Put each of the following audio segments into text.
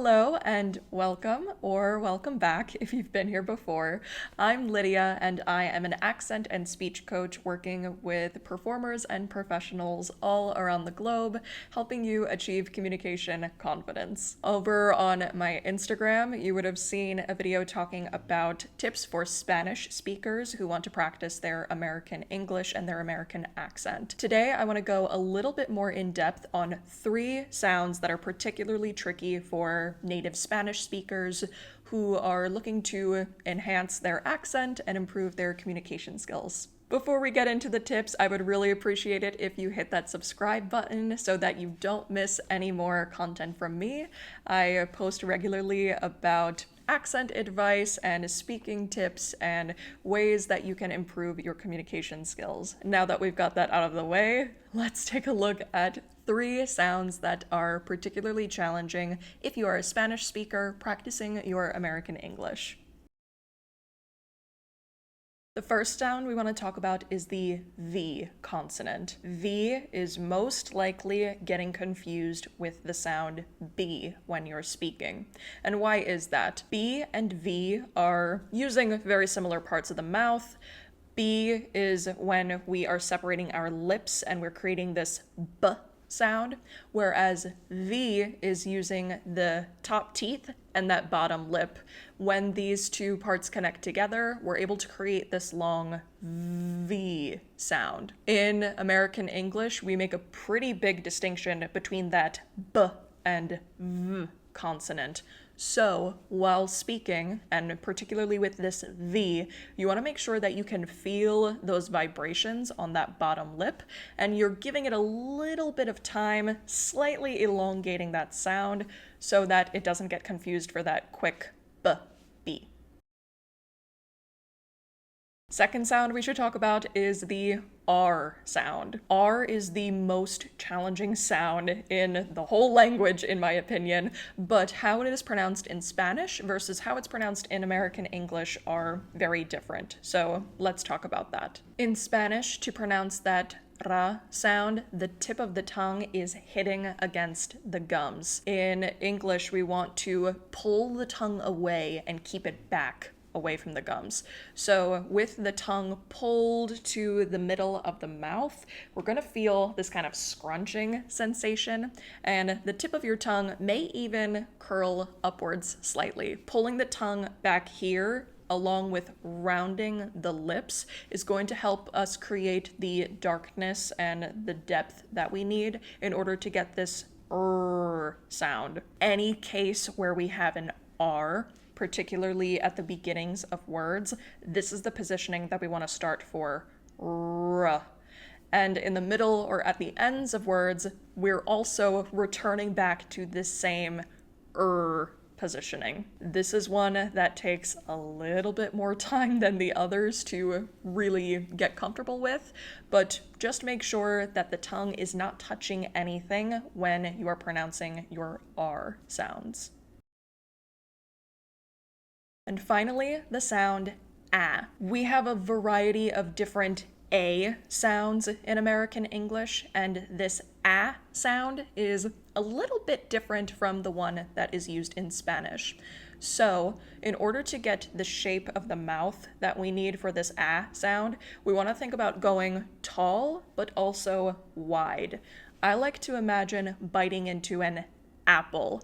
Hello and welcome, or welcome back if you've been here before. I'm Lydia, and I am an accent and speech coach working with performers and professionals all around the globe, helping you achieve communication confidence. Over on my Instagram, you would have seen a video talking about tips for Spanish speakers who want to practice their American English and their American accent. Today, I want to go a little bit more in depth on 3 sounds that are particularly tricky for native Spanish speakers who are looking to enhance their accent and improve their communication skills. Before we get into the tips, I would really appreciate it if you hit that subscribe button so that you don't miss any more content from me. I post regularly about accent advice and speaking tips and ways that you can improve your communication skills. Now that we've got that out of the way, let's take a look at 3 sounds that are particularly challenging if you are a Spanish speaker practicing your American English. The first sound we want to talk about is the V consonant. V is most likely getting confused with the sound B when you're speaking. And why is that? B and V are using very similar parts of the mouth. B is when we are separating our lips and we're creating this B sound, whereas V is using the top teeth and that bottom lip. When these 2 parts connect together, we're able to create this long V sound. In American English, we make a pretty big distinction between that B and V consonant. So while speaking, and particularly with this V, you want to make sure that you can feel those vibrations on that bottom lip, and you're giving it a little bit of time, slightly elongating that sound so that it doesn't get confused for that quick B. Second sound we should talk about is the R sound. R is the most challenging sound in the whole language, in my opinion, but how it is pronounced in Spanish versus how it's pronounced in American English are very different. So let's talk about that. In Spanish, to pronounce that ra sound, the tip of the tongue is hitting against the gums. In English, we want to pull the tongue away and keep it back away from the gums. So with the tongue pulled to the middle of the mouth, we're going to feel this kind of scrunching sensation, and the tip of your tongue may even curl upwards slightly. Pulling the tongue back here along with rounding the lips is going to help us create the darkness and the depth that we need in order to get this R sound. Any case where we have an R, particularly at the beginnings of words, this is the positioning that we want to start for R. And in the middle or at the ends of words, we're also returning back to this same positioning. This is one that takes a little bit more time than the others to really get comfortable with, but just make sure that the tongue is not touching anything when you are pronouncing your R sounds. And finally, the sound ah. We have a variety of different A sounds in American English, and this ah sound is a little bit different from the one that is used in Spanish. So, in order to get the shape of the mouth that we need for this ah sound, we want to think about going tall, but also wide. I like to imagine biting into an apple.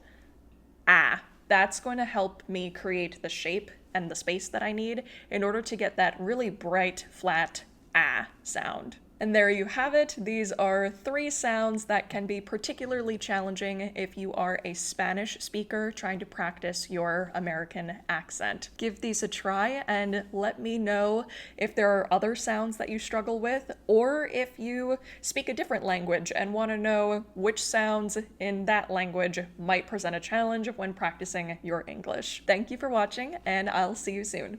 Ah. That's going to help me create the shape and the space that I need in order to get that really bright, flat ah sound. And there you have it. These are 3 sounds that can be particularly challenging if you are a Spanish speaker trying to practice your American accent. Give these a try and let me know if there are other sounds that you struggle with, or if you speak a different language and want to know which sounds in that language might present a challenge when practicing your English. Thank you for watching, and I'll see you soon.